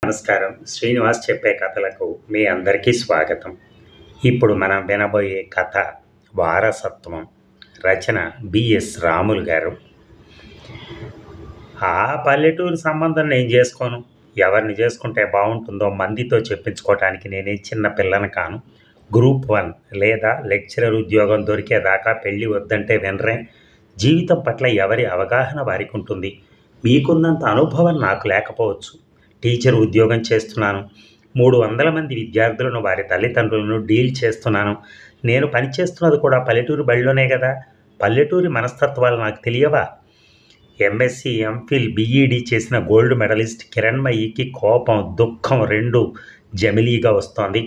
నమస్కారం. శ్రీనివాస్ చెప్పే కథలకు మీ అందరికీ స్వాగతం. ఇప్పుడు మనం వినబోయే కథ వారసత్వం. రచన బిఎస్ రాములు గారు. ఆ పల్లెటూరు సంబంధం నేను చేసుకోను. ఎవరిని చేసుకుంటే బాగుంటుందో మందితో చెప్పించుకోవటానికి నేనేం చిన్న పిల్లని కాను. గ్రూప్ 1 లేదా లెక్చరర్ ఉద్యోగం దొరికేదాకా పెళ్ళి వద్దంటే వినరే. జీవితం పట్ల ఎవరి అవగాహన వారికి ఉంటుంది. మీకున్నంత అనుభవం నాకు లేకపోవచ్చు. టీచర్ ఉద్యోగం చేస్తున్నాను. 300 మంది విద్యార్థులను వారి తల్లిదండ్రులను డీల్ చేస్తున్నాను. నేను పనిచేస్తున్నది కూడా పల్లెటూరు బడిలోనే కదా. పల్లెటూరి మనస్తత్వాలు నాకు తెలియవా? ఎంఎస్సి, ఎంఫిల్, బిఈడి చేసిన గోల్డ్ మెడలిస్ట్ కిరణ్మయికి కోపం, దుఃఖం రెండూ జమిలీగా వస్తోంది.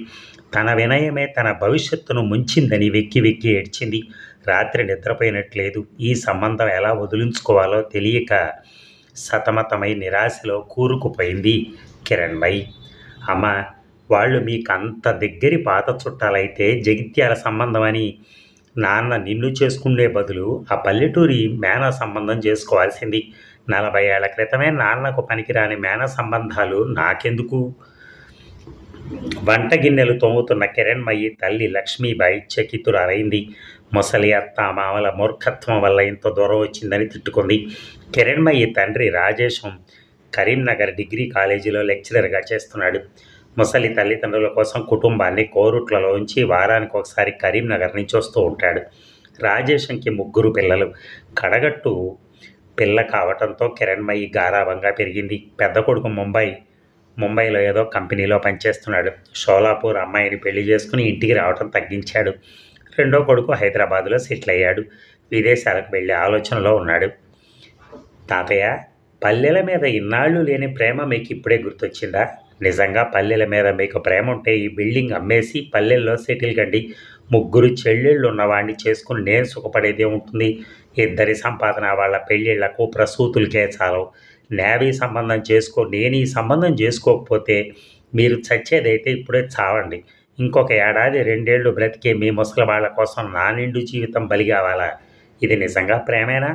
తన వినయమే తన భవిష్యత్తును ముంచిందని వెక్కి వెక్కి ఏడ్చింది. రాత్రి నిద్రపోయినట్లేదు. ఈ సంబంధం ఎలా వదిలించుకోవాలో తెలియక సతమతమై నిరాశలో కూరుకుపోయింది కిరణ్మయి. అమ్మ, వాళ్ళు మీకంత దగ్గరి పాత చుట్టాలైతే జగిత్యాల సంబంధం అని నాన్న నిన్ను చేసుకునే బదులు ఆ పల్లెటూరి మేనా సంబంధం చేసుకోవాల్సింది. 40 ఏళ్ల క్రితమే నాన్నకు పనికిరాని మేనా సంబంధాలు నాకెందుకు? వంట గిన్నెలు తోముతున్న కిరణ్మయి తల్లి లక్ష్మీబాయి చకితురాలైంది. ముసలి అత్త మామల మూర్ఖత్వం వల్ల ఇంత దూరం వచ్చిందని తిట్టుకుంది. కిరణ్మయి తండ్రి రాజేశం కరీంనగర్ డిగ్రీ కాలేజీలో లెక్చరర్గా చేస్తున్నాడు. ముసలి తల్లిదండ్రుల కోసం కుటుంబాన్ని కోరుట్లలోంచి వారానికి ఒకసారి కరీంనగర్ నుంచి వస్తూ ఉంటాడు. రాజేశంకి 3 పిల్లలు. కడగట్టు పిల్ల కావటంతో కిరణ్మయి గారాబంగా పెరిగింది. పెద్ద కొడుకు ముంబైలో ఏదో కంపెనీలో పనిచేస్తున్నాడు. షోలాపూర్ అమ్మాయిని పెళ్లి చేసుకుని ఇంటికి రావటం తగ్గించాడు. రెండో కొడుకు హైదరాబాదులో సెటిల్ అయ్యాడు. విదేశాలకు వెళ్ళే ఆలోచనలో ఉన్నాడు. తాతయ్య, పల్లెల మీద ఇన్నాళ్ళు లేని ప్రేమ మీకు ఇప్పుడే గుర్తొచ్చిందా? నిజంగా పల్లెల మీద మీకు ప్రేమ ఉంటే ఈ బిల్డింగ్ అమ్మేసి పల్లెల్లో సెటిల్ కండి. 3 చెల్లెళ్ళు ఉన్నవాడిని చేసుకుని నేను సుఖపడేదే ఉంటుంది. ఇద్దరి సంపాదన వాళ్ళ పెళ్ళిళ్లకు ప్రసూతులకే చాలవు. నేవీ సంబంధం నేను ఈ సంబంధం చేసుకోకపోతే మీరు చచ్చేదైతే ఇప్పుడే చావండి. ఇంకొక ఏడాది 2 ఏళ్ళు బ్రతికే మీ ముసలి వాళ్ళ కోసం నా నిండు జీవితం బలి కావాలా? ఇది నిజంగా ప్రేమేనా?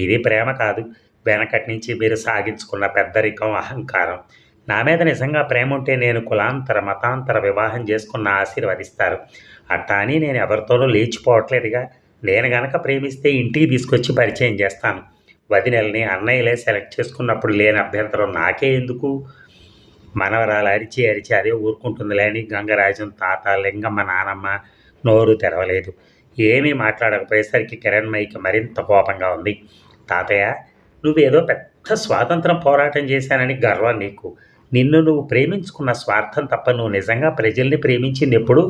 ఇది ప్రేమ కాదు. వెనకటి నుంచి మీరు సాగించుకున్న పెద్దరికం, అహంకారం. నా మీద నిజంగా ప్రేమ ఉంటే నేను కులాంతర మతాంతర వివాహం చేసుకున్న ఆశీర్వదిస్తారు. అట్టా అని నేను ఎవరితోనూ లేచిపోవట్లేదుగా. నేను గనక ప్రేమిస్తే ఇంటికి తీసుకొచ్చి పరిచయం చేస్తాను. వదినల్ని అన్నయ్యలే సెలెక్ట్ చేసుకున్నప్పుడు లేని అభ్యంతరం నాకే ఎందుకు? మనవరాలు అరిచి అదే ఊరుకుంటుందిలే అని గంగరాజం తాత, లింగమ్మ నానమ్మ నోరు తెరవలేదు. ఏమీ మాట్లాడకపోయేసరికి కిరణ్మయికి మరింత కోపంగా ఉంది. తాతయ్య, నువ్వేదో పెద్ద స్వాతంత్రం పోరాటం చేశానని గర్వం నీకు. నిన్ను నువ్వు ప్రేమించుకున్న స్వార్థం తప్ప నువ్వు నిజంగా ప్రజల్ని ప్రేమించింది ఎప్పుడు?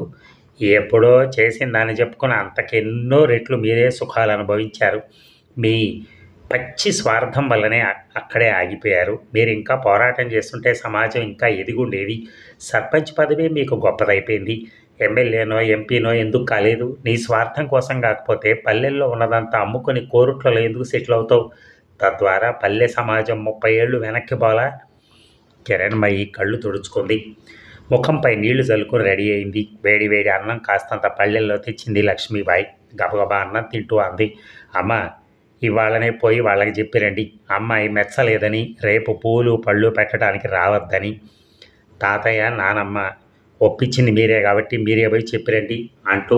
ఎప్పుడో చేసిందని చెప్పుకుని అంతకెన్నో రెట్లు మీరే సుఖాలు అనుభవించారు. మీ పచ్చి స్వార్థం వల్లనే అక్కడే ఆగిపోయారు. మీరు ఇంకా పోరాటం చేస్తుంటే సమాజం ఇంకా ఎదిగుండేది. సర్పంచ్ పదవి మీకు గొప్పదైపోయింది. ఎమ్మెల్యేనో ఎంపీనో ఎందుకు కాలేదు? నీ స్వార్థం కోసం కాకపోతే పల్లెల్లో ఉన్నదంతా అమ్ముకొని కోరుట్లలో ఎందుకు సెటిల్ అవుతావు? తద్వారా పల్లె సమాజం 30 ఏళ్ళు వెనక్కి పోలా? కిరణ్మయి కళ్ళు తుడుచుకుంది. ముఖంపై నీళ్లు చల్లుకుని రెడీ అయింది. వేడి వేడి అన్నం కాస్తంత పళ్ళెల్లో తెచ్చింది లక్ష్మీబాయి. గబగబా అన్నం తింటూ అంది. అమ్మ, ఇవాళనే పోయి వాళ్ళకి చెప్పిరండి. అమ్మాయి మెచ్చలేదని, రేపు పూలు పళ్ళు పెట్టడానికి రావద్దని. తాతయ్య, నానమ్మ ఒప్పించింది మీరే కాబట్టి మీరే పోయి చెప్పిరండి అంటూ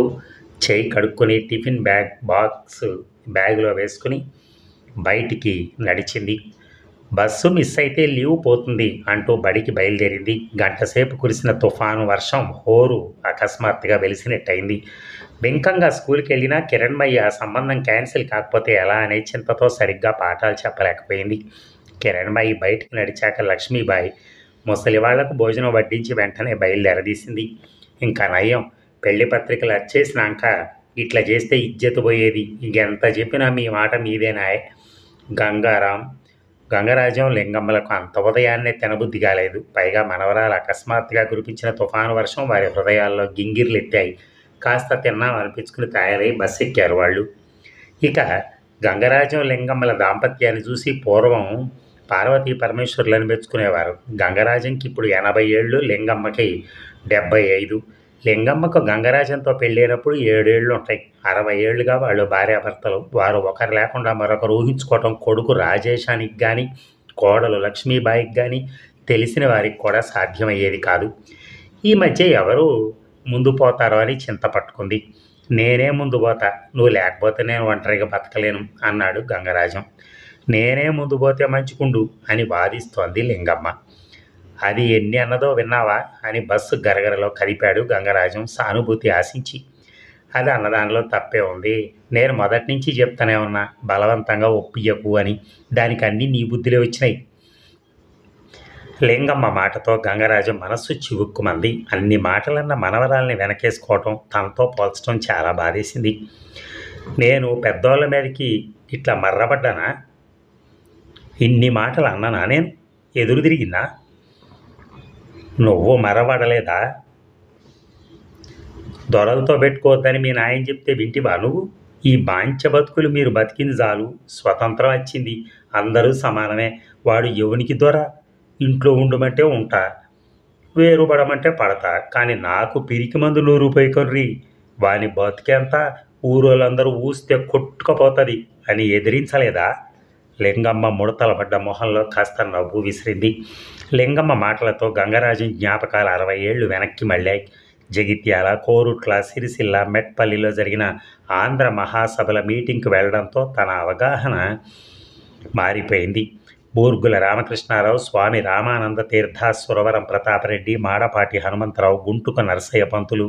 చేయి కడుక్కొని టిఫిన్ బ్యాగ్లో వేసుకుని బయటికి నడిచింది. బస్సు మిస్ అయితే లీవ్ పోతుంది అంటూ బడికి బయలుదేరింది. గంటసేపు కురిసిన తుఫాను వర్షం హోరు అకస్మాత్తుగా వెలిసినట్టయింది. బింకంగా స్కూల్కి వెళ్ళినా కిరణ్మయ్య ఆ సంబంధం క్యాన్సిల్ కాకపోతే ఎలా అనే చింతతో సరిగ్గా పాఠాలు చెప్పలేకపోయింది. కిరణ్మయ్య బయటికి నడిచాక లక్ష్మీబాయి ముసలి వాళ్లకు భోజనం వడ్డించి వెంటనే బయలుదేరదీసింది. ఇంకా నయం, పెళ్లి పత్రికలు వచ్చేసినాక ఇట్లా చేస్తే ఇజ్జత్ పోయేది. ఇంకెంత చెప్పినా మీ మాట మీదేనాయ్. గంగరాజం, లింగమ్మలకు అంత ఉదయాన్నే తినబుద్ధి కాలేదు. పైగా మనవరాలు అకస్మాత్తుగా కురిపించిన తుఫాను వర్షం వారి హృదయాల్లో గింగిర్లు ఎత్తాయి. కాస్త తిన్నాం అనిపించుకుని తయారై బస్సు ఎక్కారు వాళ్ళు. ఇక గంగరాజం, లింగమ్మల దాంపత్యాన్ని చూసి పూర్వం పార్వతీ పరమేశ్వరులను మెచ్చుకునేవారు. గంగరాజంకి ఇప్పుడు 80 ఏళ్ళు, లింగమ్మకి 75. లింగమ్మకు గంగరాజంతో పెళ్ళైనప్పుడు 7 ఏళ్ళు ఉంటాయి. 60 ఏళ్ళుగా వాళ్ళు భార్యాభర్తలు. వారు ఒకరు లేకుండా మరొకరు ఊహించుకోవటం కొడుకు రాజేశానికి కానీ, కోడలు లక్ష్మీబాయికి కానీ తెలిసిన వారికి కూడా సాధ్యమయ్యేది కాదు. ఈ మధ్య ఎవరు ముందు పోతారో అని చింత పట్టుకుంది. నేనే ముందు పోతా, నువ్వు లేకపోతే నేను ఒంటరిగా బతకలేను అన్నాడు గంగరాజం. నేనే ముందు పోతే మంచిగుండు అని వాదిస్తోంది లింగమ్మ. అది ఎన్ని అన్నదో విన్నావా అని బస్సు గరగరలో కదిపాడు గంగరాజం సానుభూతి ఆశించి. అది అన్నదానిలో తప్పే ఉంది. నేను మొదటి నుంచి చెప్తానే ఉన్నా బలవంతంగా ఒప్పియకు అని. దానికి అన్నీ నీ బుద్ధిలే వచ్చినాయి. లింగమ్మ మాటతో గంగరాజు మనస్సు చివుక్కుమంది. అన్ని మాటలన్న మనవరాల్ని వెనకేసుకోవటం, తనతో పోల్చడం చాలా బాధేసింది. నేను పెద్దోళ్ళ మీదకి ఇట్లా మర్రబడ్డానా? ఇన్ని మాటలు అన్నానా? నేను ఎదురు తిరిగినా? నువ్వు మర్రబడలేదా? దొరలతో పెట్టుకోవద్దని మీ నాయన చెప్తే వింటివా నువ్వు? ఈ బాంచ బతుకులు మీరు బతికింది చాలు. స్వతంత్రం వచ్చింది, అందరూ సమానమే. వాడు ఎవనికి దొర? ఇంట్లో ఉండమంటే ఉంటా, వేరుపడమంటే పడతా. కానీ నాకు పిరికి మందు 100 రూపాయి కొర్రి, వాని బతికేంతా ఊరోళ్ళందరూ ఊస్తే కొట్టుకపోతుంది అని ఎదిరించలేదా? లింగమ్మ ముడతలబడ్డ మొహంలో కాస్త నవ్వు విసిరింది. లింగమ్మ మాటలతో గంగరాజు జ్ఞాపకాలు 60 ఏళ్ళు వెనక్కి మళ్ళాయి. జగిత్యాల, కోరుట్ల, సిరిసిల్ల, మెట్పల్లిలో జరిగిన ఆంధ్ర మహాసభల మీటింగ్కి వెళ్లడంతో తన అవగాహన మారిపోయింది. బూర్గుల రామకృష్ణారావు, స్వామి రామానంద తీర్థ, సురవరం ప్రతాపరెడ్డి, మాడపాటి హనుమంతరావు, గుంటుక నరసయ్య పంతులు,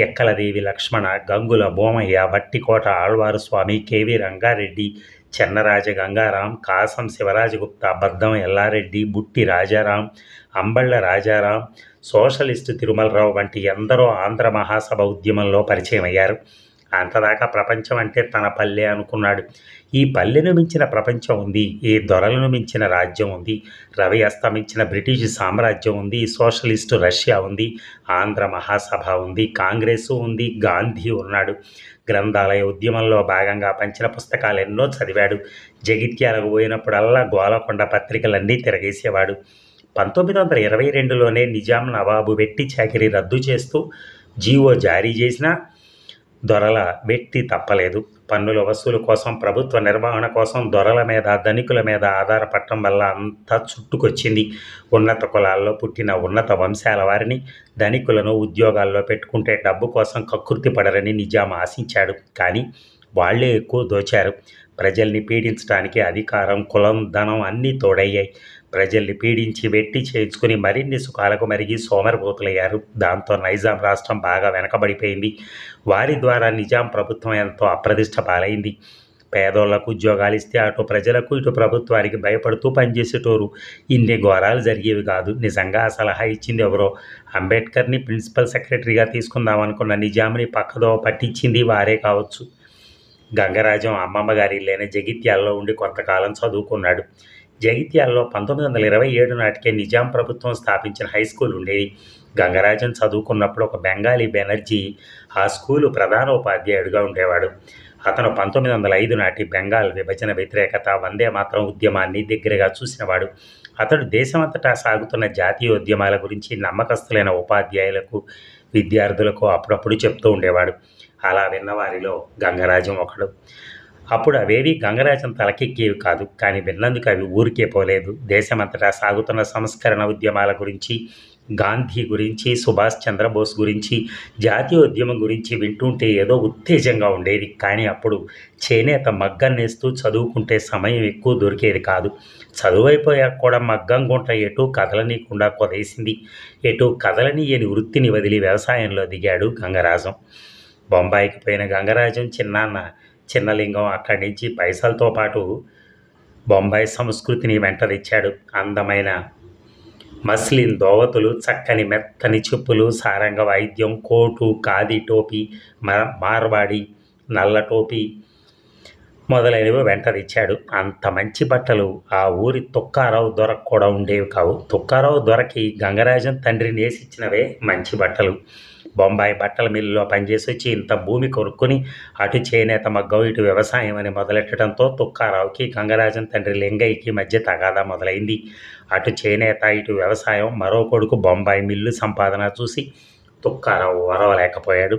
ఎక్కలదేవి లక్ష్మణ, గంగుల భూమయ్య, వట్టికోట ఆళ్వారు స్వామి, కెవి రంగారెడ్డి, చెన్నరాజ గంగారాం, కాసం శివరాజగుప్త, బద్దం ఎల్లారెడ్డి, బుట్టి రాజారాం, అంబళ్ళ రాజారాం, సోషలిస్టు తిరుమలరావు వంటి ఎందరో ఆంధ్ర మహాసభ ఉద్యమంలో పరిచయం అయ్యారు. అంతదాకా ప్రపంచం అంటే తన పల్లె అనుకున్నాడు. ఈ పల్లెను మించిన ప్రపంచం ఉంది, ఈ దొరలను మించిన రాజ్యం ఉంది, రవి అస్తమించిన బ్రిటిష్ సామ్రాజ్యం ఉంది, సోషలిస్టు రష్యా ఉంది, ఆంధ్ర మహాసభ ఉంది, కాంగ్రెసు ఉంది, గాంధీ ఉన్నాడు. గ్రంథాలయ ఉద్యమంలో భాగంగా పంచిన పుస్తకాలు ఎన్నో చదివాడు. జగిత్యాలకు పోయినప్పుడల్లా గోలకొండ పత్రికలన్నీ తిరగేసేవాడు. 1922లోనే నిజాం నవాబు వెట్టి చాకిరీ రద్దు చేస్తూ జీవో జారీ చేసినా దొరల వెట్టి తప్పలేదు. పన్నుల వసూలు కోసం, ప్రభుత్వ నిర్వహణ కోసం దొరల మీద, ధనికుల మీద ఆధారపడటం వల్ల అంతా చుట్టుకొచ్చింది. ఉన్నత కులాల్లో పుట్టిన ఉన్నత వంశాల వారిని, ధనికులను ఉద్యోగాల్లో పెట్టుకుంటే డబ్బు కోసం కక్కుర్తి పడరని నిజాం ఆశించాడు. కానీ వాళ్లే ఎక్కువ దోచారు. ప్రజల్ని పీడించడానికి అధికారం, కులం, ధనం అన్నీ తోడయ్యాయి. ప్రజల్ని పీడించి వెట్టి చేయించుకుని మరిన్ని సుఖాలకు మరిగి సోమరిపోతులయ్యారు. దాంతో నైజాం రాష్ట్రం బాగా వెనకబడిపోయింది. వారి ద్వారా నిజాం ప్రభుత్వం ఎంతో అప్రదిష్ట పాలైంది. పేదోళ్లకు ఉద్యోగాలు ఇస్తే అటు ప్రజలకు ఇటు ప్రభుత్వానికి భయపడుతూ పనిచేసేటోరు. ఇన్ని ఘోరాలు జరిగేవి కాదు. నిజంగా ఆ సలహా ఇచ్చింది ఎవరో? అంబేద్కర్ని ప్రిన్సిపల్ సెక్రటరీగా తీసుకుందామనుకున్న నిజాంని పక్కదో పట్టించింది వారే కావచ్చు. గంగరాజం అమ్మమ్మ గారి ఇల్లైన జగిత్యాలలో ఉండి కొంతకాలం చదువుకున్నాడు. జగిత్యాలలో 1927 నాటికే నిజాం ప్రభుత్వం స్థాపించిన హై స్కూల్ ఉండేది. గంగరాజన్ చదువుకున్నప్పుడు ఒక బెంగాలీ బెనర్జీ ఆ స్కూలు ప్రధానోపాధ్యాయుడిగా ఉండేవాడు. అతను 1905 నాటి బెంగాల్ విభజన వ్యతిరేకత, వందే మాతరం ఉద్యమాన్ని దగ్గరగా చూసినవాడు. అతడు దేశమంతటా సాగుతున్న జాతీయోద్యమాల గురించి నమ్మకస్తులైన ఉపాధ్యాయులకు, విద్యార్థులకు అప్పుడప్పుడు చెప్తూ ఉండేవాడు. అలా విన్నవారిలో గంగరాజం ఒకడు. అప్పుడు అవేవి గంగరాజం తలకెక్కేవి కాదు. కానీ విన్నందుకు అవి ఊరికే పోలేదు. దేశమంతటా సాగుతున్న సంస్కరణ ఉద్యమాల గురించి, గాంధీ గురించి, సుభాష్ చంద్రబోస్ గురించి, జాతీయోద్యమం గురించి వింటుంటే ఏదో ఉత్తేజంగా ఉండేది. కానీ అప్పుడు చేనేత మగ్గం నేస్తూ చదువుకుంటే సమయం ఎక్కువ దొరికేది కాదు. చదువైపోయాక కూడా మగ్గం గుంట ఎటూ కదలనీయకుండా కొదేసింది. ఎటూ కదలనీయని వృత్తిని వదిలి వ్యవసాయంలో దిగాడు గంగరాజం. బొంబాయికి పోయిన గంగరాజం చిన్నాన్న చిన్నలింగం అక్కడి నుంచి పైసలతో పాటు బొంబాయి సంస్కృతిని వెంట తెచ్చాడు. అందమైన మస్లిన్ దోవతులు, చక్కని మెత్తని చెప్పులు, సారంగ వాయిద్యం, కోటు, ఖాదీ టోపీ, మార్వాడి నల్ల టోపీ మొదలైనవి వెంట తెచ్చాడు. అంత మంచి బట్టలు ఆ ఊరి తుక్కారావు దొరకు కూడా ఉండేవి కావు. తుక్కారావు దొరకి గంగరాజం తండ్రి నేసిచ్చినవే మంచి బట్టలు. బొంబాయి బట్టల మిల్లులో పనిచేసి వచ్చి ఇంత భూమి కొనుక్కొని అటు చేనేత మగ్గం, ఇటు వ్యవసాయం అని మొదలెట్టడంతో తుక్కారావుకి గంగరాజన్ తండ్రి లింగయ్యకి మధ్య తగాదా మొదలైంది. అటు చేనేత, ఇటు వ్యవసాయం. మరో కొడుకు బొంబాయి మిల్లు సంపాదన చూసి తుక్కారావు వరవలేకపోయాడు.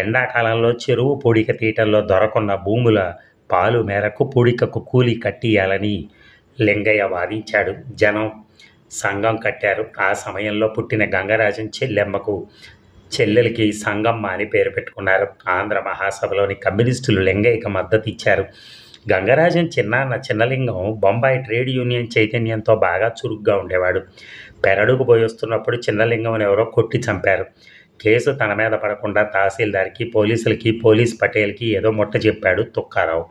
ఎండాకాలంలో చెరువు పూడిక తీయటంలో దొరకున్న భూముల పాలు మేరకు పూడికకు కూలి కట్టియాలని లింగయ్య వాదించాడు. జనం సంఘం కట్టారు. ఆ సమయంలో పుట్టిన గంగరాజన్ చెల్లెలికి సంగమ్మ అని పేరు పెట్టుకున్నారు. ఆంధ్ర మహాసభలోని కమ్యూనిస్టులు లింగయ్యకు మద్దతు ఇచ్చారు. గంగరాజన్ చిన్నాన్న చిన్నలింగం బొంబాయి ట్రేడ్ యూనియన్ చైతన్యంతో బాగా చురుగ్గా ఉండేవాడు. పెరడుకు పోయి వస్తున్నప్పుడు చిన్నలింగంని ఎవరో కొట్టి చంపారు. కేసు తన మీద పడకుండా తహసీల్దార్కి, పోలీసులకి, పోలీస్ పటేల్కి ఏదో ముట్ట చెప్పాడు తుక్కారావు.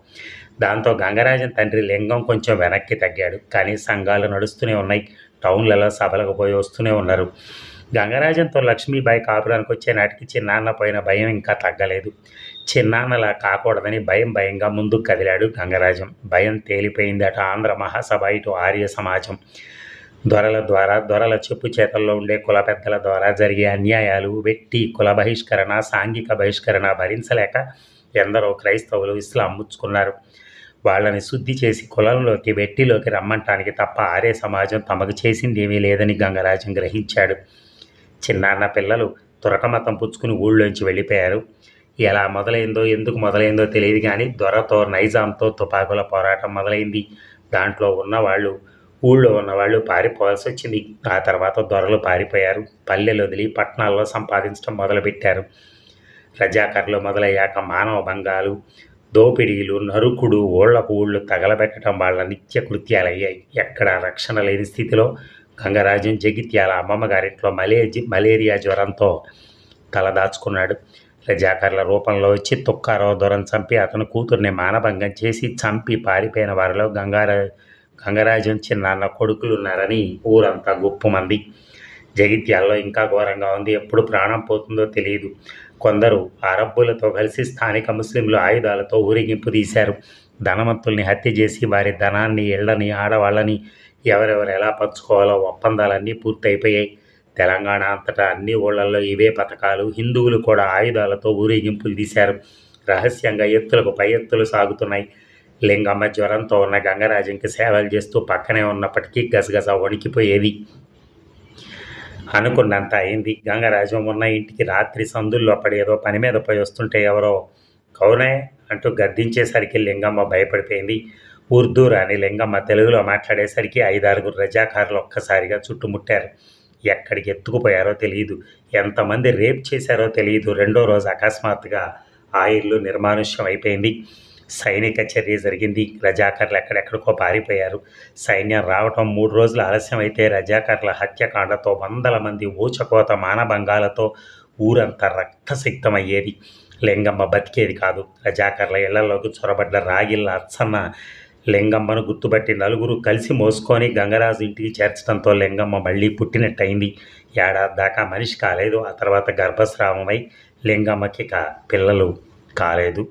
దాంతో గంగరాజన్ తండ్రి లింగం కొంచెం వెనక్కి తగ్గాడు. కానీ సంఘాలు నడుస్తూనే ఉన్నాయి. టౌన్లలో సభలకు పోయి వస్తూనే ఉన్నారు. గంగరాజన్తో లక్ష్మీబాయి కాపురానికి వచ్చే నాటికి చిన్నాన్న పోయిన భయం ఇంకా తగ్గలేదు. చిన్నాన్నలా కాకూడదని భయంగా ముందుకు కదిలాడు గంగరాజం. భయం తేలిపోయింది. అటు ఆంధ్ర మహాసభ, ఇటు ఆర్య సమాజం. దొరల చెప్పు చేతల్లో ఉండే కుల పెద్దల ద్వారా జరిగే అన్యాయాలు, వెట్టి కుల బహిష్కరణ, సాంఘిక బహిష్కరణ భరించలేక ఎందరో క్రైస్తవులు ఇస్లాం ముచ్చుకున్నారు. వాళ్ళని శుద్ధి చేసి కులంలోకి, వెట్టిలోకి రమ్మంటానికి తప్ప ఆర్య సమాజం తమకు చేసింది ఏమీ లేదని గంగరాజం గ్రహించాడు. చిన్నాన్న పిల్లలు తురకమతం పుచ్చుకుని ఊళ్ళోంచి వెళ్ళిపోయారు. ఎలా మొదలైందో, ఎందుకు మొదలైందో తెలియదు కానీ దొరతో, నైజాంతో తుపాకుల పోరాటం మొదలైంది. దాంట్లో ఊళ్ళో ఉన్నవాళ్ళు పారిపోవాల్సి వచ్చింది. ఆ తర్వాత దొరలు పారిపోయారు. పల్లెలు వదిలి పట్టణాల్లో సంపాదించడం మొదలుపెట్టారు. రజాకర్లు మొదలయ్యాక మానవ భంగాలు, దోపిడీలు, నరుకుడు, ఊళ్లకు ఊళ్ళు తగలబెట్టడం వాళ్ళ నిత్య కృత్యాలయ్యాయి. ఎక్కడా రక్షణ లేని స్థితిలో గంగరాజం జగిత్యాల అమ్మమ్మ గారింట్లో మలేరియా జ్వరంతో తలదాచుకున్నాడు. రజాకర్ల రూపంలో వచ్చి తుక్కారావు దొరను చంపి అతను కూతుర్ని మానభంగం చేసి చంపి పారిపోయిన వారిలో గంగరాజం చిన్నాన్న కొడుకులున్నారని ఊరంతా గుప్పుమంది. జగిత్యాల్లో ఇంకా ఘోరంగా ఉంది. ఎప్పుడు ప్రాణం పోతుందో తెలియదు. కొందరు అరబ్బులతో కలిసి స్థానిక ముస్లింలు ఆయుధాలతో ఊరేగింపు తీశారు. ధనవంతుల్ని హత్య చేసి వారి ధనాన్ని, ఇళ్లని, ఆడవాళ్ళని ఎవరెవరు ఎలా పంచుకోవాలో ఒప్పందాలన్నీ పూర్తయిపోయాయి. తెలంగాణ అంతటా అన్ని ఊళ్ళల్లో ఇవే పథకాలు. హిందువులు కూడా ఆయుధాలతో ఊరేగింపులు తీశారు. రహస్యంగా ఎత్తులకు పై ఎత్తులు సాగుతున్నాయి. లింగమ్మ జ్వరంతో ఉన్న గంగరాజంకి సేవలు చేస్తూ పక్కనే ఉన్నప్పటికీ గసగస వణికిపోయేది. అనుకున్నంత అయింది. గంగరాజం ఉన్న ఇంటికి రాత్రి సందుల్లో పడి ఏదో పని మీద పోయి వస్తుంటే ఎవరో కౌనే అంటూ గద్దించేసరికి లింగమ్మ భయపడిపోయింది. ఉర్దూ రాని లింగమ్మ తెలుగులో మాట్లాడేసరికి 5-6 రజాకారులు ఒక్కసారిగా చుట్టుముట్టారు. ఎక్కడికి ఎత్తుకుపోయారో తెలియదు. ఎంతమంది రేప్ చేశారో తెలియదు. రెండో రోజు అకస్మాత్తుగా ఆ ఇల్లు నిర్మానుష్యం అయిపోయింది. సైనిక చర్య జరిగింది. రజాకర్లు ఎక్కడెక్కడికో పారిపోయారు. సైన్యం రావటం 3 రోజులు ఆలస్యం అయితే రజాకర్ల హత్యకాండతో వందల మంది ఊచకోత మానభంగాలతో ఊరంతా రక్తసిక్తమయ్యేది. లింగమ్మ బతికేది కాదు. రజాకర్ల ఇళ్లలోకి చొరబడ్డ రాగిళ్ళ అచ్చన్న లింగమ్మను గుర్తుపట్టి నలుగురు కలిసి మోసుకొని గంగరాజు ఇంటికి చేర్చడంతో లింగమ్మ మళ్ళీ పుట్టినట్టయింది. ఏడాది దాకా మనిషి కాలేదు. ఆ తర్వాత గర్భస్రావమై లింగమ్మకి పిల్లలు కాలేదు.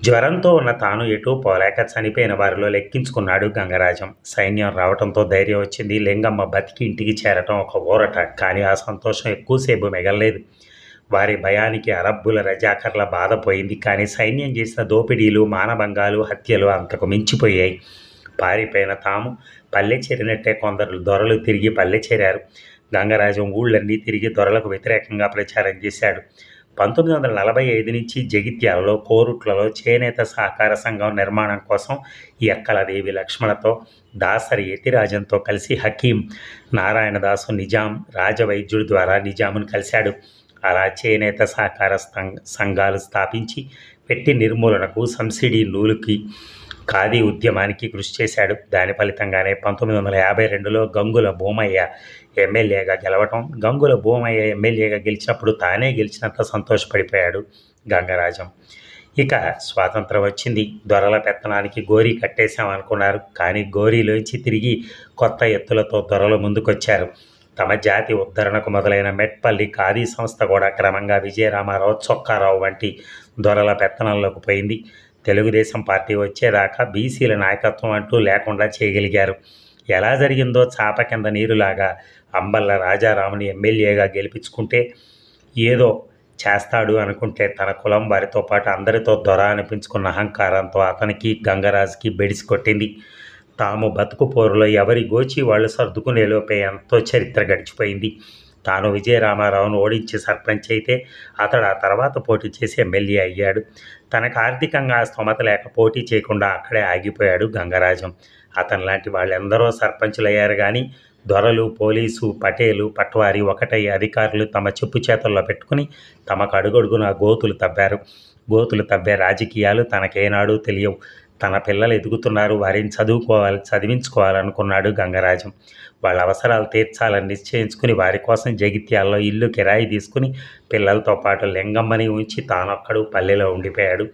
జ్వరంతో ఉన్న తాను ఎటూ పోలేక చనిపోయిన వారిలో లెక్కించుకున్నాడు గంగరాజం. సైన్యం రావడంతో ధైర్యం వచ్చింది. లింగమ్మ బతికి ఇంటికి చేరటం ఒక ఊరట. కానీ ఆ సంతోషం ఎక్కువసేపు మిగలలేదు. వారి భయానికి అరబ్బుల రజాకర్ల బాధ పోయింది. కానీ సైన్యం చేసిన దోపిడీలు, మానభంగాలు, హత్యలు అంతకు మించిపోయాయి. పారిపోయిన తాము పల్లె చేరినట్టే కొందరు దొరలు తిరిగి పల్లె చేరారు. గంగరాజం ఊళ్ళన్నీ తిరిగి దొరలకు వ్యతిరేకంగా ప్రచారం చేశాడు. 1945 నుంచి జగిత్యాలలో, కోరుట్లలో చేనేత సహకార సంఘం నిర్మాణం కోసం ఎక్కలదేవి లక్ష్మణతో, దాసరి యతిరాజంతో కలిసి హకీం నారాయణదాసు నిజాం రాజవైద్యుడి ద్వారా నిజామును కలిశాడు. అలా చేనేత సహకార సంఘాలు స్థాపించి వెట్టి నిర్మూలనకు, సబ్సిడీ నూలుకి, ఖాదీ ఉద్యమానికి కృషి చేశాడు. దాని ఫలితంగానే 1952లో గంగుల భూమయ్య ఎమ్మెల్యేగా గెలవటం. గంగుల భూమయ్య ఎమ్మెల్యేగా గెలిచినప్పుడు తానే గెలిచినంత సంతోషపడిపోయాడు గంగరాజం. ఇక స్వాతంత్రం వచ్చింది. దొరల పెత్తనానికి గోరీ కట్టేశామనుకున్నారు. కానీ గోరీలోంచి తిరిగి కొత్త ఎత్తులతో దొరలు ముందుకొచ్చారు. తమ జాతి ఉద్ధరణకు మొదలైన మెట్పల్లి ఖాదీ సంస్థ కూడా క్రమంగా విజయరామారావు, చొక్కారావు వంటి దొరల పెత్తనంలోకి పోయింది. తెలుగుదేశం పార్టీ వచ్చేదాకా బీసీల నాయకత్వం అంటూ లేకుండా చేయగలిగారు. ఎలా జరిగిందో చాప కింద నీరులాగా అంబళ్ళ రాజారాముని ఎమ్మెల్యేగా గెలిపించుకుంటే ఏదో చేస్తాడు అనుకుంటే తన కులం వారితో పాటు అందరితో దొర అనిపించుకున్న అహంకారంతో అతనికి, గంగరాజుకి బెడిసి కొట్టింది. తాము బతుకు పోరులో ఎవరి గోచి వాళ్ళు సర్దుకునేలోపే ఎంతో చరిత్ర గడిచిపోయింది. తాను విజయరామారావును ఓడించి సర్పంచ్ అయితే అతడు ఆ తర్వాత పోటీ చేసి ఎమ్మెల్యే అయ్యాడు. తనకు ఆర్థికంగా స్తోమత లేక పోటీ చేయకుండా అక్కడే ఆగిపోయాడు గంగరాజం. అతని లాంటి వాళ్ళెందరో సర్పంచులు అయ్యారు కానీ దొరలు, పోలీసు, పటేలు, పట్వారి ఒకటై అధికారులు తమ చెప్పు చేతల్లో పెట్టుకుని తమకు అడుగడుగునా గోతులు తవ్వే రాజకీయాలు తనకేనాడూ తెలియవు. తన పిల్లలు ఎదుగుతున్నారు, వారిని చదివించుకోవాలనుకున్నాడు గంగరాజం. వాళ్ళ అవసరాలు తీర్చాలని నిశ్చయించుకుని వారి కోసం జగిత్యాల్లో ఇల్లు కిరాయి తీసుకుని పిల్లలతో పాటు లింగమ్మని ఉంచి తానొక్కడు పల్లెలో ఉండిపోయాడు.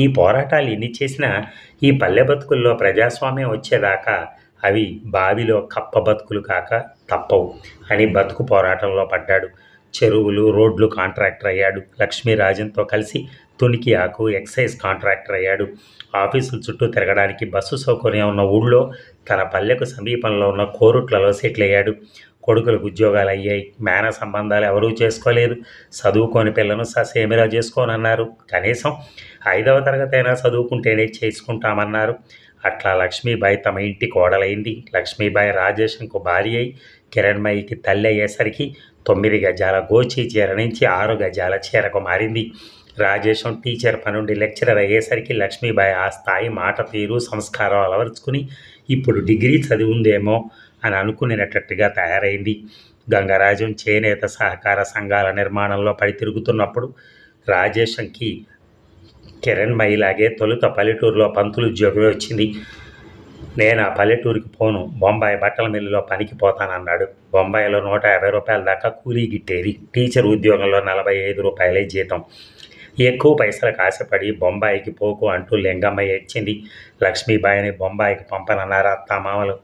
ఈ పోరాటాలు ఎన్ని చేసినా ఈ పల్లె బతుకుల్లో ప్రజాస్వామ్యం వచ్చేదాకా అవి బావిలో కప్ప బతుకులు కాక తప్పవు అని బతుకు పోరాటంలో పడ్డాడు. చెరువులు, రోడ్లు కాంట్రాక్టర్ అయ్యాడు. లక్ష్మీరాజంతో కలిసి తునికి ఆకు ఎక్సైజ్ కాంట్రాక్టర్ అయ్యాడు. ఆఫీసుల చుట్టూ తిరగడానికి బస్సు సౌకర్యం ఉన్న ఊళ్ళో తన పల్లెకు సమీపంలో ఉన్న కోరుట్లలో సెటిల్ అయ్యాడు. కొడుకులకు ఉద్యోగాలు అయ్యాయి. మేన సంబంధాలు ఎవరూ చేసుకోలేదు. చదువుకోని పిల్లను ససేమిరా చేసుకోనన్నారు. కనీసం 5వ తరగతి అయినా చదువుకుంటేనే చేసుకుంటామన్నారు. అట్లా లక్ష్మీబాయి తమ ఇంటి కోడలైంది. లక్ష్మీబాయి రాజేశంకు భార్య అయి కిరణ్మయికి తల్లి అయ్యేసరికి 9 గజాల గోచి చీర నుంచి 6 గజాల చీరకు మారింది. రాజేశం టీచర్ పనుండి లెక్చరర్ అయ్యేసరికి లక్ష్మీబాయి ఆ స్థాయి, మాట తీరు, సంస్కారం అలవరుచుకుని ఇప్పుడు డిగ్రీ చదివిందేమో అని అనుకునేటట్టుగా తయారైంది. గంగరాజం చేనేత సహకార సంఘాల నిర్మాణంలో పడి తిరుగుతున్నప్పుడు రాజేశంకి కిరణ్మయిలాగే తొలుత పల్లెటూరులో పంతులు ఉద్యోగమే వచ్చింది. నేను ఆ పల్లెటూరికి పోను, బొంబాయి బట్టల మిల్లులో పనికి పోతానన్నాడు. బొంబాయిలో 150 రూపాయల దాకా కూలీ గిట్టేది. టీచర్ ఉద్యోగంలో 45 రూపాయలే జీతం. ఎక్కువ పైసలకు ఆశపడి బొంబాయికి పోకు అంటూ లింగమ్మ ఏడ్చింది. లక్ష్మీబాయిని బొంబాయికి పంపనన్నారు అత్తామామలు.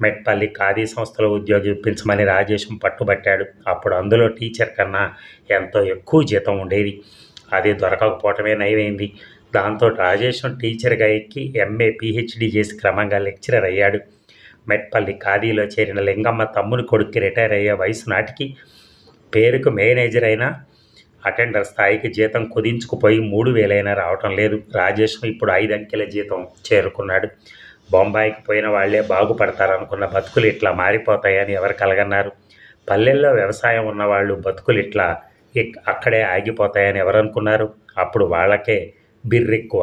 మెట్పల్లి ఖాదీ సంస్థలో ఉద్యోగం ఇప్పించమని రాజేశం పట్టుబట్టాడు. అప్పుడు అందులో టీచర్ కన్నా ఎంతో ఎక్కువ జీతం ఉండేది. అది దొరకకపోవటమే నయమైంది. దాంతో రాజేశం టీచర్గా ఎక్కి MA PhD చేసి క్రమంగా లెక్చరర్ అయ్యాడు. మెట్పల్లి ఖాదీలో చేరిన లింగమ్మ తమ్ముని కొడుక్కి రిటైర్ అయ్యే వయసు నాటికి పేరుకు మేనేజర్ అయినా అటెండర్ స్థాయికి జీతం కుదించుకుపోయి 3,000 అయినా రావటం లేదు. రాజేశం ఇప్పుడు 5 అంకెల జీతం చేరుకున్నాడు. బొంబాయికి పోయిన వాళ్లే బాగుపడతారనుకున్న బతుకులు ఇట్లా మారిపోతాయని ఎవరు కలగన్నారు? పల్లెల్లో వ్యవసాయం ఉన్నవాళ్ళు బతుకులు ఇట్లా అక్కడే ఆగిపోతాయని ఎవరనుకున్నారు? అప్పుడు వాళ్ళకే బిర్రెక్కువ.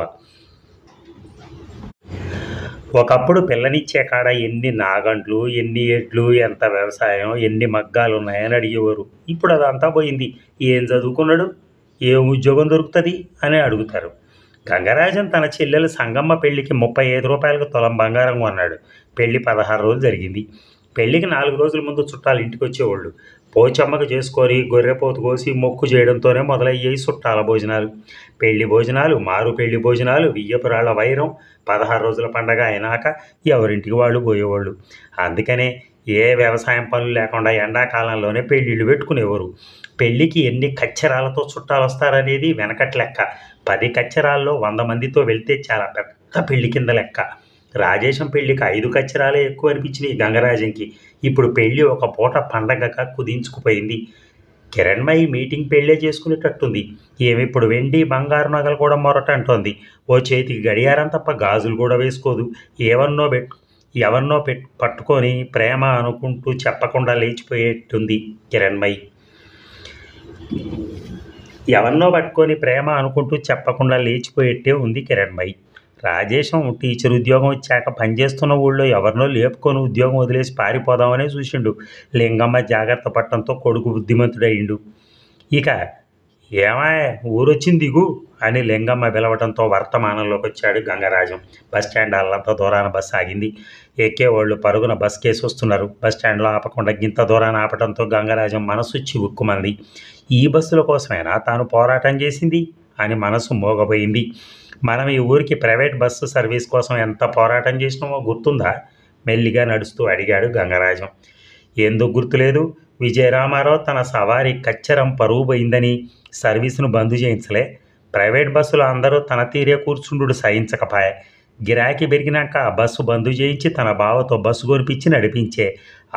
ఒకప్పుడు పిల్లనిచ్చే కాడ ఎన్ని నాగండ్లు, ఎన్ని ఎడ్లు, ఎంత వ్యవసాయం, ఎన్ని మగ్గాలు ఉన్నాయని అడిగేవారు. ఇప్పుడు అదంతా పోయింది. ఏం చదువుకున్నాడు, ఏం ఉద్యోగం దొరుకుతుంది అని అడుగుతారు. గంగరాజన్ తన చెల్లెలు సంగమ్మ పెళ్లికి 35 రూపాయలకు తులం బంగారం కొన్నాడు. పెళ్లి 16 రోజులు జరిగింది. పెళ్లికి 4 రోజుల ముందు చుట్టాలు ఇంటికి వచ్చేవాళ్ళు. పోచమ్మకు చేసుకొని గొర్రెపోతు కోసి మొక్కు చేయడంతోనే మొదలయ్యాయి చుట్టాల భోజనాలు. పెళ్లి భోజనాలు, మారు పెళ్లి భోజనాలు, వియ్యపురాళ్ల వైరం. 16 రోజుల పండగ అయినాక ఎవరింటికి వాళ్ళు పోయేవాళ్ళు. అందుకనే ఏ వ్యవసాయం పనులు లేకుండా ఎండాకాలంలోనే పెళ్ళిళ్ళు పెట్టుకునేవారు. పెళ్లికి ఎన్ని కచ్చరాలతో చుట్టాలు వస్తారనేది వెనకటి లెక్క. 10 కచ్చరాల్లో 100 మందితో వెళ్తే చాలా పెద్ద పెళ్లి కింద లెక్క. రాజేశం పెళ్లికి 5 కచ్చరాలే ఎక్కువ అనిపించినాయి గంగరాజంకి. ఇప్పుడు పెళ్లి ఒక పూట పండగగా కుదించుకుపోయింది. కిరణ్మయి మీటింగ్ పెళ్ళే చేసుకునేటట్టుంది. ఏమిప్పుడు వెండి బంగారు నగలు కూడా మొరట అంటోంది. ఓ చేతికి గడియారం తప్ప గాజులు కూడా వేసుకోదు. ఎవరినో పట్టుకొని ప్రేమ అనుకుంటూ చెప్పకుండా లేచిపోయేట్టుంది కిరణ్మయి. ఎవరినో పట్టుకొని ప్రేమ అనుకుంటూ చెప్పకుండా లేచిపోయేట్టే ఉంది కిరణ్మయి. రాజేశం టీచర్ ఉద్యోగం వచ్చాక పనిచేస్తున్న ఊళ్ళో ఎవరినో లేపుకొని ఉద్యోగం వదిలేసి పారిపోదామనే చూసిండు. లింగమ్మ జాగ్రత్త పట్టడంతో కొడుకు బుద్ధిమంతుడయిండు. ఇక ఏమాయ్ ఊరొచ్చింది దిగు అని లింగమ్మ పిలవడంతో వర్తమానంలోకి వచ్చాడు గంగరాజం. బస్టాండ్ అల్లంత దూరాన బస్సు ఆగింది. ఎక్కేవాళ్ళు పరుగున బస్ కేసు వస్తున్నారు. బస్టాండ్లో ఆపకుండా గింత దూరాన ఆపడంతో గంగరాజం మనసు చివుక్కుమంది. ఈ బస్సుల కోసమైనా తాను పోరాటం చేసింది అని మనసు మోగబోయింది. మనం ఈ ఊరికి ప్రైవేట్ బస్సు సర్వీస్ కోసం ఎంత పోరాటం చేసినామో గుర్తుందా? మెల్లిగా నడుస్తూ అడిగాడు గంగరాజం. ఎందుకు గుర్తులేదు? విజయరామారావు తన సవారీ కచ్చరం పరువు పోయిందని సర్వీసును బంద్ చేయించలే. ప్రైవేట్ బస్సులో అందరూ తన తీరే కూర్చుండు సహించకపాయే. గిరాకీ పెరిగినాక ఆ బస్సు బంద్ చేయించి తన బావతో బస్సు కొనిపించి నడిపించే.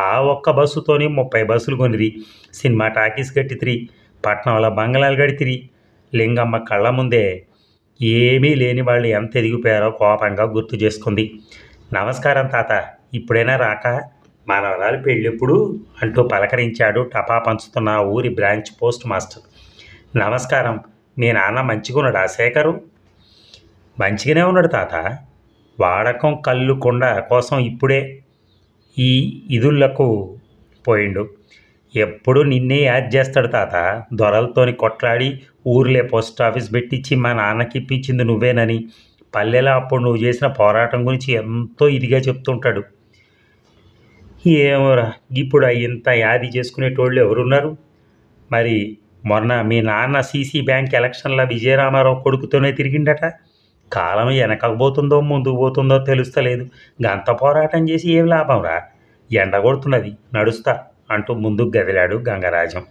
ఆ ఒక్క బస్సుతోని 30 బస్సులు కొనిరి. Cinema talkies కట్టితిరి. పట్నంలో బంగ్లాలు గడితిరి. లింగమ్మ కళ్ళ ముందే ఏమీ లేని వాళ్ళు ఎంత ఎదిగిపోయారో కోపంగా గుర్తు చేసుకుంది. నమస్కారం తాత, ఇప్పుడైనా రాక? మనవరాలు పెళ్ళెప్పుడు అంటూ పలకరించాడు టపా పంచుతున్న ఊరి బ్రాంచ్ పోస్ట్ మాస్టర్. నమస్కారం. మీ నాన్న మంచిగున్నాడా శేఖరు? మంచిగానే ఉన్నాడు తాత. వాడకం కళ్ళు కొండ కోసం ఇప్పుడే ఈ ఇదుళ్లకు పోయిండు. ఎప్పుడు నిన్నే యాద్ చేస్తాడు తాత. దొరలతోని కొట్లాడి ఊర్లే పోస్ట్ ఆఫీస్ పెట్టించి మా నాన్నకి ఇప్పించింది నువ్వేనని, పల్లెలో అప్పుడు నువ్వు చేసిన పోరాటం గురించి ఎంతో ఇదిగా చెప్తుంటాడు. ఏమోరా, ఇప్పుడు ఇంత యాది చేసుకునేటోళ్ళు ఎవరున్నారు? మరి మొన్న మీ నాన్న సీసీ బ్యాంక్ ఎలక్షన్ల విజయరామారావు కొడుకుతోనే తిరిగిండట. కాలం వెనకకు పోతుందో ముందుకు పోతుందో తెలుస్తలేదు. గంత పోరాటం చేసి ఏం లాభంరా? ఎండ కొడుతున్నది, నడుస్తా అంటూ ముందుకు గదిలాడు గంగరాజం.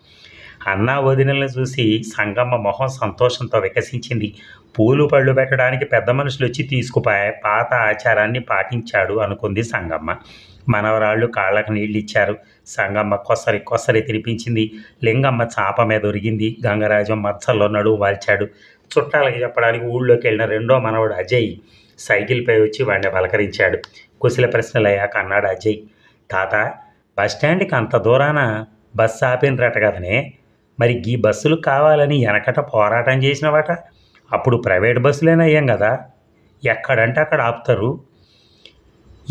అన్నా వదినలను చూసి సంగమ్మ మొహం సంతోషంతో వికసించింది. పూలు పళ్ళు పెట్టడానికి పెద్ద మనుషులు వచ్చి తీసుకుపోయే పాత ఆచారాన్ని పాటించాడు అనుకుంది సంగమ్మ. మనవరాళ్ళు కాళ్ళకు నీళ్ళిచ్చారు. సంగమ్మ కొసరి కొసరి తినిపించింది. లింగమ్మ చాప మీద ఒరిగింది. గంగరాజం మచ్చల్లో నడువు వాల్చాడు. చుట్టాలకి చెప్పడానికి ఊళ్ళోకి వెళ్ళిన రెండో మనవడు అజయ్ సైకిల్పై వచ్చి వాడిని పలకరించాడు. కుశల ప్రశ్నలయ్యాక అన్నాడు అజయ్, తాత బస్టాండ్కి అంత దూరాన బస్సు ఆపినరట కదనే, మరి ఈ బస్సులు కావాలని వెనకట పోరాటం చేసినవట. అప్పుడు ప్రైవేట్ బస్సులేనా అయ్యాం కదా, ఎక్కడంటే అక్కడ ఆపుతారు.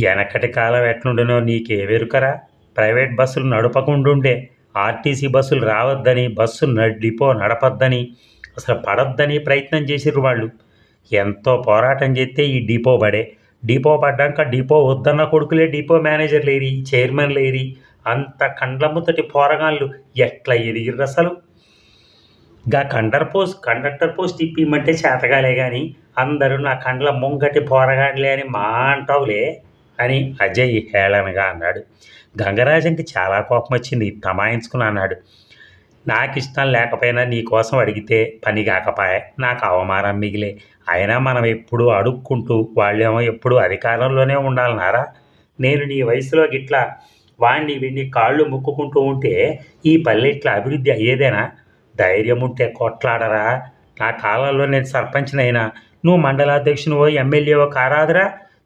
వెనకటి కాలం ఎట్లుండనో నీకేవెరుకరా? ప్రైవేట్ బస్సులు నడపకుండుండే, ఆర్టీసీ బస్సులు రావద్దని, బస్సు డిపో నడపద్దని, అసలు పడొద్దని ప్రయత్నం చేసిర్రు వాళ్ళు. ఎంతో పోరాటం చేస్తే ఈ డిపో పడే. డిపో పడ్డాక డిపో వద్దన్న కొడుకులే డిపో మేనేజర్ లేరి, చైర్మన్ లేరి. అంత కండ్లముతటి పోరగాళ్ళు ఎట్లా ఎదిగిర్రు అసలు? కండక్టర్ పోస్ట్ ఇప్పిమంటే చేతగాలే కానీ అందరూ నా కండ్ల ముంగటి పోరగాళ్ళే అని మా అంటావులే అని అజయ్ హేళనగా అన్నాడు. గంగరాజంకి చాలా కోపం వచ్చింది. తమాయించుకుని అన్నాడు, నాకు ఇష్టం లేకపోయినా నీ కోసం అడిగితే పని కాకపాయే, నాకు అవమానం మిగిలే. అయినా మనం ఎప్పుడు అడుక్కుంటూ వాళ్ళేమో ఎప్పుడు అధికారంలోనే ఉండాలన్నారా? నేను నీ వయసులో గిట్లా వాణ్ణి వీడిని కాళ్ళు ముక్కుకుంటూ ఉంటే ఈ పల్లె ఇట్లా అభివృద్ధి అయ్యేదేనా? ధైర్యం ఉంటే కొట్లాడరా. నా కాలంలో నేను సర్పంచ్నైనా, నువ్వు మండలాధ్యక్షునివో ఎమ్మెల్యేవో కారాదురా.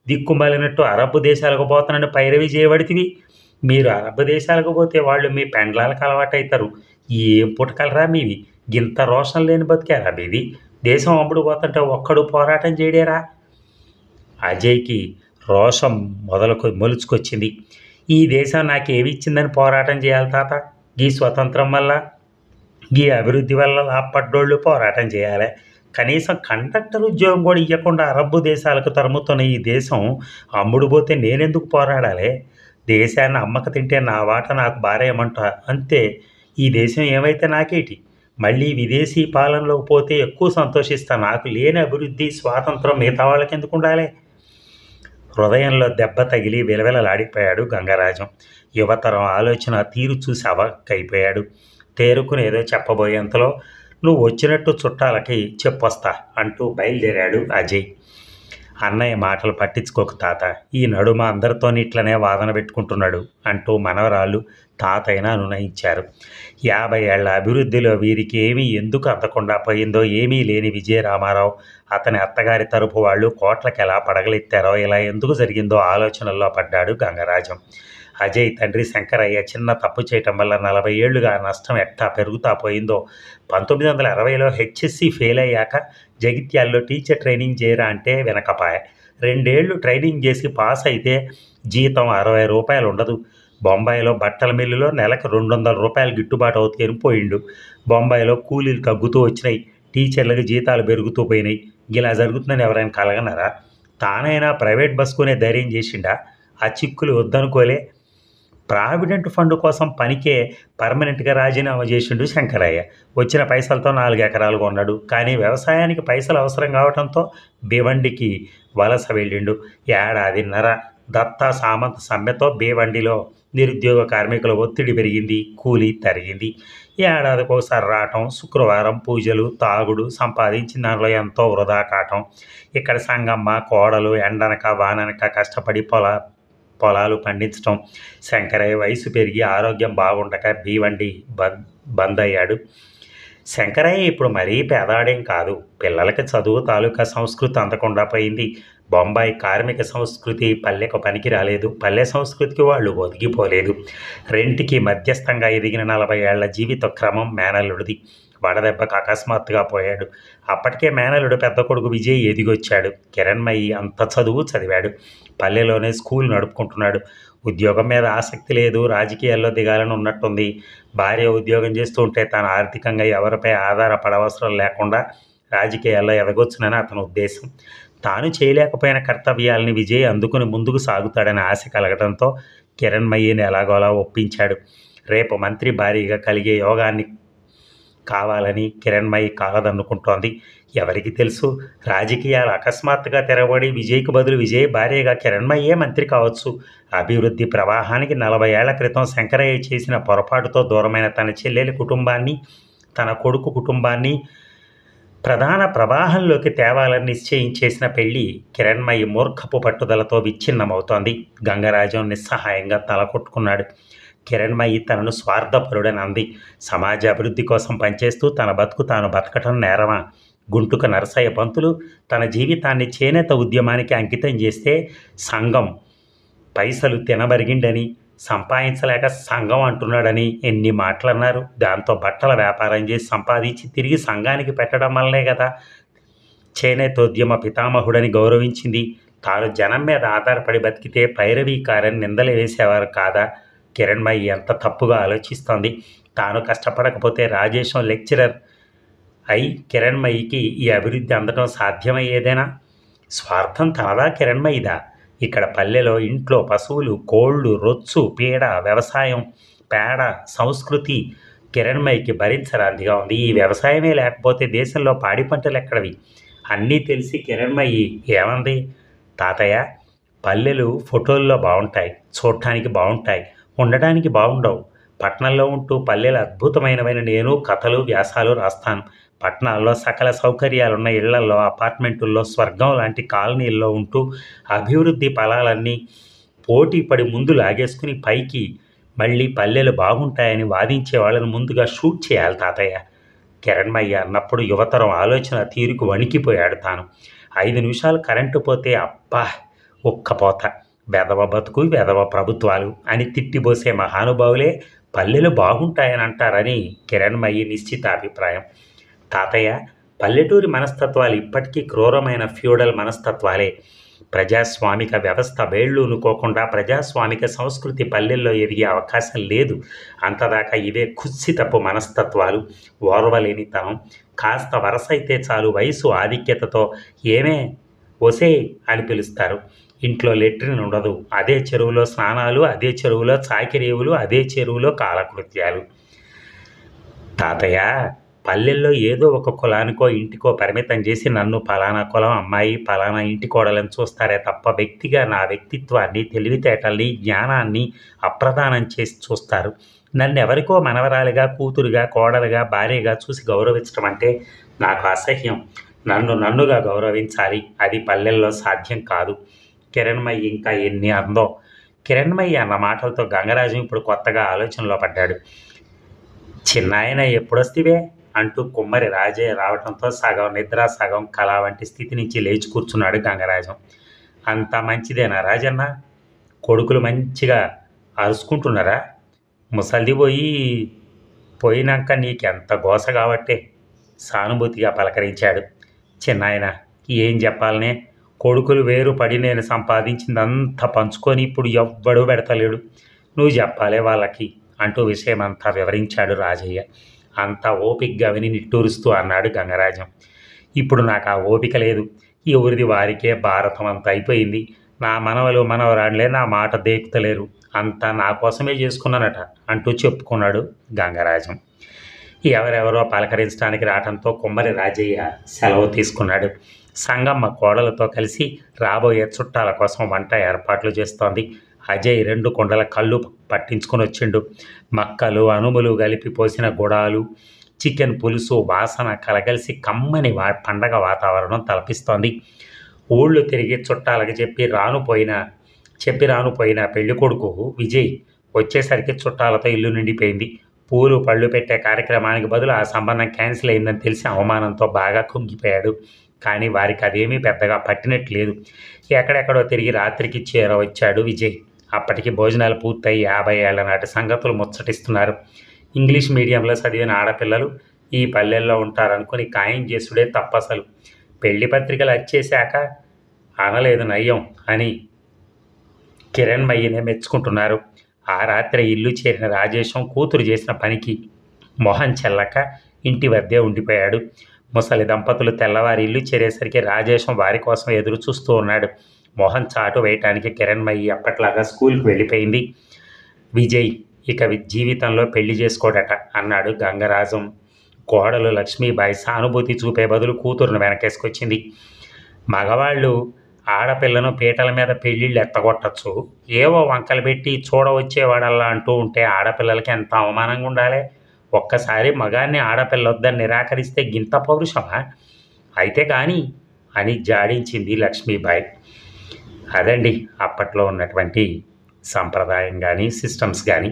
దిక్కుమలినట్టు అరబ్బు దేశాలకు పోతానని పైరవి చేయబడితివి. మీరు అరబ్బు దేశాలకు పోతే వాళ్ళు మీ పెండ్లాలకు అలవాటు అవుతారు. ఏం పుట్టకలరా మీవి? గింత రోషం లేని బతికారా మీది? దేశం అమ్ముడు పోతుంటే ఒక్కడు పోరాటం చేయడేరా? అజయ్కి రోషం మొలుచుకొచ్చింది. ఈ దేశం నాకేమి ఇచ్చిందని పోరాటం చేయాలి తాత? ఈ స్వతంత్రం వల్ల, ఈ అభివృద్ధి వల్ల లాభపడ్డోళ్ళు పోరాటం చేయాలి. కనీసం కండక్టర్ ఉద్యోగం కూడా ఇవ్వకుండా అరబ్బు దేశాలకు తరుముతున్న ఈ దేశం అమ్ముడు పోతే నేనెందుకు పోరాడాలి? దేశాన్ని అమ్మక తింటే నా వాట నాకు బారేయమంట, అంతే. ఈ దేశం ఏమైతే నాకేటి? మళ్ళీ విదేశీ పాలనలోకి పోతే ఎక్కువ సంతోషిస్తా. నాకు లేని అభివృద్ధి స్వాతంత్రం మిగతా వాళ్ళకి ఎందుకు ఉండాలి? హృదయంలో దెబ్బ తగిలి విలవిలలాడిపోయాడు గంగరాజం. యువతరం ఆలోచన తీరు చూసి అవక్కైపోయాడు. తేరుకుని ఏదో చెప్పబోయేంతలో, నువ్వు వచ్చినట్టు చుట్టాలకి చెప్పొస్తా అంటూ బయలుదేరాడు అజయ్. అన్నయ్య మాటలు పట్టించుకోక తాత, ఈ నడుమ అందరితో ఇట్లనే వాదన పెట్టుకుంటున్నాడు అంటూ మనవరాళ్ళు తాతయ్యను అనునయించారు. 50 ఏళ్ల అభివృద్ధిలో వీరికి ఏమీ ఎందుకు అందకుండా పోయిందో, ఏమీ లేని విజయరామారావు అతని అత్తగారి తరపు వాళ్ళు కోట్లకి ఎలా పడగలెత్తారో, ఇలా ఎందుకు జరిగిందో ఆలోచనల్లో పడ్డాడు గంగరాజం. అజయ్ తండ్రి శంకరయ్య చిన్న తప్పు చేయటం వల్ల 40 ఏళ్లుగా నష్టం ఎట్టా పెరుగుతా పోయిందో, 1960లో హెచ్ఎస్సి ఫెయిల్ అయ్యాక జగిత్యాల్లో టీచర్ ట్రైనింగ్ చేయరా అంటే వెనకపాయ. 2 ఏళ్ళు ట్రైనింగ్ చేసి పాస్ అయితే జీతం 60 రూపాయలు ఉండదు. బొంబాయిలో బట్టల మిల్లులో నెలకు 200 రూపాయలు గిట్టుబాటు అవుతాయని పోయిండు. బొంబాయిలో కూలీలు తగ్గుతూ వచ్చినాయి, టీచర్లకు జీతాలు పెరుగుతూ పోయినాయి. ఇలా జరుగుతుందని ఎవరైనా కలగన్నారా? తానైనా ప్రైవేట్ బస్ కొనే ధైర్యం చేసిండా? ఆ చిక్కులు వద్దనుకోలే. ప్రావిడెంట్ ఫండ్ కోసం పనికే పర్మనెంట్గా రాజీనామా చేసిండు శంకరయ్య. వచ్చిన పైసలతో 4 ఎకరాలు కొన్నాడు. కానీ వ్యవసాయానికి పైసలు అవసరం కావడంతో భివండికి వలస వెళ్ళిండు. 1.5 ఏడాదిన్నర దత్తా సామంత్ సమ్మెతో భివండిలో నిరుద్యోగ కార్మికుల ఒత్తిడి పెరిగింది, కూలీ తరిగింది. 1 ఏడాదికి ఒకసారి రావటం, శుక్రవారం పూజలు, తాగుడు, సంపాదించిన దానిలో ఎంతో వృధా కావటం. ఇక్కడ సంగమ్మ కోడలు ఎండనక వాననక కష్టపడి పొలాలు పండించటం. శంకరయ్య వయసు పెరిగి ఆరోగ్యం బాగుండక భివండి బంద్ అయ్యాడు. శంకరయ్య ఇప్పుడు మరీ పేదాడేం కాదు. పిల్లలకి చదువు తాలూకా సంస్కృతి అందకుండా పోయింది. బొంబాయి కార్మిక సంస్కృతి పల్లెకు పనికి రాలేదు. పల్లె సంస్కృతికి వాళ్ళు ఒదిగిపోలేదు. రెంటికి మధ్యస్థంగా ఎదిగిన 40 ఏళ్ల జీవిత క్రమం మేనల్లుడిది. వడదెబ్బకు అకస్మాత్తుగా పోయాడు. అప్పటికే మేనల్లుడు పెద్ద కొడుకు విజయ్ ఎదిగొచ్చాడు. కిరణ్మయి అంత చదువు చదివాడు. పల్లెలోనే స్కూల్ నడుపుకుంటున్నాడు. ఉద్యోగం మీద ఆసక్తి లేదు. రాజకీయాల్లో దిగాలని ఉన్నట్టుంది. భార్య ఉద్యోగం చేస్తూ ఉంటే తాను ఆర్థికంగా ఎవరిపై ఆధారపడవసరం లేకుండా రాజకీయాల్లో ఎదగొచ్చునని అతని ఉద్దేశం. తాను చేయలేకపోయిన కర్తవ్యాలని విజయ్ అందుకుని ముందుకు సాగుతాడని ఆశ కలగడంతో కిరణ్మయిని ఎలాగోలా ఒప్పించాడు. రేపు మంత్రి భారీగా కలిగే యోగాన్ని కావాలని కిరణ్మయి కాలదన్నుకుంటోంది. ఎవరికి తెలుసు, రాజకీయాలు అకస్మాత్తుగా తెరబడి విజయ్కు బదులు విజయ్ భార్యగా కిరణ్మయ్యే మంత్రి కావచ్చు. అభివృద్ధి ప్రవాహానికి 40 ఏళ్ల క్రితం శంకరయ్య చేసిన పొరపాటుతో దూరమైన తన చెల్లెలి కుటుంబాన్ని, తన కొడుకు కుటుంబాన్ని ప్రధాన ప్రవాహంలోకి తేవాలని నిశ్చయించేసిన పెళ్లి కిరణ్మయి మూర్ఖపు పట్టుదలతో విచ్ఛిన్నమవుతోంది. గంగరాజం నిస్సహాయంగా తలకొట్టుకున్నాడు. కిరణ్మయి తనను స్వార్థపరుడని అంది. సమాజ అభివృద్ధి కోసం పనిచేస్తూ తన బతుకు తాను బతకటం నేరమా? గుంటుక నరసయ్య పంతులు తన జీవితాన్ని చేనేత ఉద్యమానికి అంకితం చేస్తే సంఘం పైసలు తినబరిగిండని, సంపాదించలేక సంఘం అంటున్నాడని ఎన్ని మాటలన్నారు. దాంతో బట్టల వ్యాపారం చేసి సంపాదించి తిరిగి సంఘానికి పెట్టడం వల్లనే కదా చేనేతోద్యమ పితామహుడని గౌరవించింది. తాను జనం మీద ఆధారపడి బతికితే పైరవీకారని నిందలు వేసేవారు కాదా? కిరణ్మయి ఎంత తప్పుగా ఆలోచిస్తోంది. తాను కష్టపడకపోతే రాజేశం లెక్చరర్ అయి కిరణ్మయికి ఈ అభివృద్ధి అందడం సాధ్యమయ్యేదేనా? స్వార్థం తనదా కిరణ్మయిదా? ఇక్కడ పల్లెలో ఇంట్లో పశువులు, కోళ్ళు, రొచ్చు, పీడ, వ్యవసాయం, పేడ, సంస్కృతి కిరణ్మయికి భరించరాందిగా ఉంది. ఈ వ్యవసాయమే లేకపోతే దేశంలో పాడి పంటలు ఎక్కడవి? అన్నీ తెలిసి కిరణ్మయి ఏమంది? తాతయ్య, పల్లెలు ఫోటోల్లో బాగుంటాయి, చూడటానికి బాగుంటాయి, ఉండడానికి బాగుండవు. పట్టణంలో ఉంటూ పల్లెలు అద్భుతమైనవైన నేను కథలు, వ్యాసాలు రాస్తాను. పట్టణాల్లో సకల సౌకర్యాలున్న ఇళ్లల్లో, అపార్ట్మెంటుల్లో, స్వర్గం లాంటి కాలనీల్లో ఉంటూ అభివృద్ధి ఫలాలన్నీ పోటీ పడి ముందు లాగేసుకుని పైకి మళ్ళీ పల్లెలు బాగుంటాయని వాదించే వాళ్ళని ముందుగా షూట్ చేయాలి తాతయ్య. కిరణ్మయ్య అన్నప్పుడు యువతరం ఆలోచన తీరుకు వణికిపోయాడు తాను. 5 నిమిషాలు కరెంటు పోతే అబ్బా ఒక్కపోత, వెధవ బతుకు, వెధవ ప్రభుత్వాలు అని తిట్టిబోసే మహానుభావులే పల్లెలు బాగుంటాయని అంటారని కిరణ్మయి నిశ్చితాభిప్రాయం. తాతయ్య, పల్లెటూరి మనస్తత్వాలు ఇప్పటికీ క్రూరమైన ఫ్యూడల్ మనస్తత్వాలే. ప్రజాస్వామిక వ్యవస్థ వేళ్ళూనుకోకుండా ప్రజాస్వామిక సంస్కృతి పల్లెల్లో ఎదిగే అవకాశం లేదు. అంతదాకా ఇవే కుత్సితపు మనస్తత్వాలు, ఓర్వలేనితనం. కాస్త వరసైతే చాలు వయసు ఆధిక్యతతో ఏమే ఒసే అని పిలుస్తారు. ఇంట్లో లెట్రిన్ ఉండదు, అదే చెరువులో స్నానాలు, అదే చెరువులో చాకిరేవులు, అదే చెరువులో కాలకృత్యాలు. తాతయ్య, పల్లెల్లో ఏదో ఒక కులానికో ఇంటికో పరిమితం చేసి నన్ను పలానా కులం అమ్మాయి, పలానా ఇంటి కోడలని చూస్తారే తప్ప వ్యక్తిగా నా వ్యక్తిత్వాన్ని, తెలివితేటల్ని, జ్ఞానాన్ని అప్రదానం చేసి చూస్తారు. నన్ను ఎవరికో మనవరాలిగా, కూతురుగా, కోడలుగా, భార్యగా చూసి గౌరవించడం అంటే నాకు అసహ్యం. నన్నుగా గౌరవించాలి. అది పల్లెల్లో సాధ్యం కాదు. కిరణ్మయి ఇంకా ఎన్ని అందో. కిరణ్మయి అన్న మాటలతో గంగరాజు ఇప్పుడు కొత్తగా ఆలోచనలో పడ్డాడు. చిన్నాయన ఎప్పుడొస్తివే అంటూ కుమ్మరి రాజే రావడంతో సగం నిద్ర, సగం కళ వంటి స్థితి నుంచి లేచి కూర్చున్నాడు గంగరాజం. అంత మంచిదేనా రాజన్న? కొడుకులు మంచిగా అరుచుకుంటున్నారా? ముసలిది పోయినాక నీకెంత గోస కాబట్టే సానుభూతిగా పలకరించాడు. చిన్నాయన, ఏం చెప్పాలనే, కొడుకులు వేరు పడి నేను సంపాదించిందంతా పంచుకొని ఇప్పుడు ఎవ్వడూ పెడతలేడు. నువ్వు చెప్పాలే వాళ్ళకి అంటూ విషయమంతా వివరించాడు రాజయ్య. అంతా ఓపికగా విని నిట్టూరుస్తూ అన్నాడు గంగరాజం. ఇప్పుడు నాకు ఆ ఓపిక లేదు. ఎవరిది వారికే భారతం అంతా అయిపోయింది. నా మనవలు మనవరాళ్ళే నా మాట దేకుతలేరు. అంతా నా కోసమే చేసుకున్నానట అంటూ చెప్పుకున్నాడు గంగరాజం. ఎవరెవరో పలకరించడానికి రావడంతో కుమ్మరి రాజయ్య సెలవు తీసుకున్నాడు. సంగమ్మ కోడలతో కలిసి రాబోయే చుట్టాల కోసం వంట ఏర్పాట్లు చేస్తోంది. అజయ్ 2 కుండల కళ్ళు పట్టించుకొని వచ్చిండు. మక్కలు, అనుములు కలిపి పోసిన గుడాలు, చికెన్ పులుసు వాసన కలగలిసి కమ్మని పండగ వాతావరణం తలపిస్తోంది. ఊళ్ళు తిరిగి చుట్టాలకు చెప్పి రానుపోయిన పెళ్ళికొడుకు విజయ్ వచ్చేసరికి చుట్టాలతో ఇల్లు నిండిపోయింది. పూలు పళ్ళు పెట్టే కార్యక్రమానికి బదులు ఆ సంబంధం క్యాన్సిల్ అయిందని తెలిసి అవమానంతో బాగా కుంగిపోయాడు. కానీ వారికి అదేమీ పెద్దగా పట్టినట్లేదు. ఎక్కడెక్కడో తిరిగి రాత్రికి చేరవచ్చాడు విజయ్. అప్పటికి భోజనాలు పూర్తయి 50 ఏళ్ల నాటి సంగతులు ముచ్చటిస్తున్నారు. ఇంగ్లీష్ మీడియంలో చదివిన ఆడపిల్లలు ఈ పల్లెల్లో ఉంటారనుకుని ఖాయం చేసుడే తప్పసలు. పెళ్లి పత్రికలు వచ్చేశాక అనలేదు నయ్యం అని కిరణ్మయినే మెచ్చుకుంటున్నారు. ఆ రాత్రి ఇల్లు చేరిన రాజేశం కూతురు చేసిన పనికి మొహం చెల్లక ఇంటి వద్దే ఉండిపోయాడు. ముసలి దంపతులు తెల్లవారి ఇల్లు చేరేసరికి రాజేశం వారి కోసం ఎదురు చూస్తూ ఉన్నాడు. మొహం చాటు వేయటానికి కిరణ్మయి అప్పట్లాగా స్కూల్కి వెళ్ళిపోయింది. విజయ్ ఇక జీవితంలో పెళ్లి చేసుకోడట అన్నాడు గంగరాజం. కోడలు లక్ష్మీబాయి సానుభూతి చూపే బదులు కూతురును వెనకేసుకొచ్చింది. మగవాళ్ళు ఆడపిల్లను పీటల మీద పెళ్ళిళ్ళు ఎత్తగొట్టచ్చు, ఏవో వంకలు పెట్టి చూడవచ్చేవాడల్లా అంటూ ఉంటే ఆడపిల్లలకి ఎంత అవమానంగా ఉండాలి. ఒక్కసారి మగాన్ని ఆడపిల్ల వద్దని నిరాకరిస్తే గింత పౌరుషమా అయితే కానీ అని జాడించింది లక్ష్మీబాయి. అదండి అప్పట్లో ఉన్నటువంటి సంప్రదాయం కానీ సిస్టమ్స్ కానీ.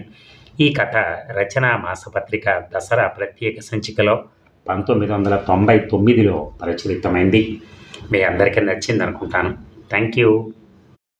ఈ కథ రచనా మాసపత్రిక దసరా ప్రత్యేక సంచికలో 1999లో ప్రచురితమైంది. మీ అందరికీ నచ్చింది అనుకుంటాను. Thank you.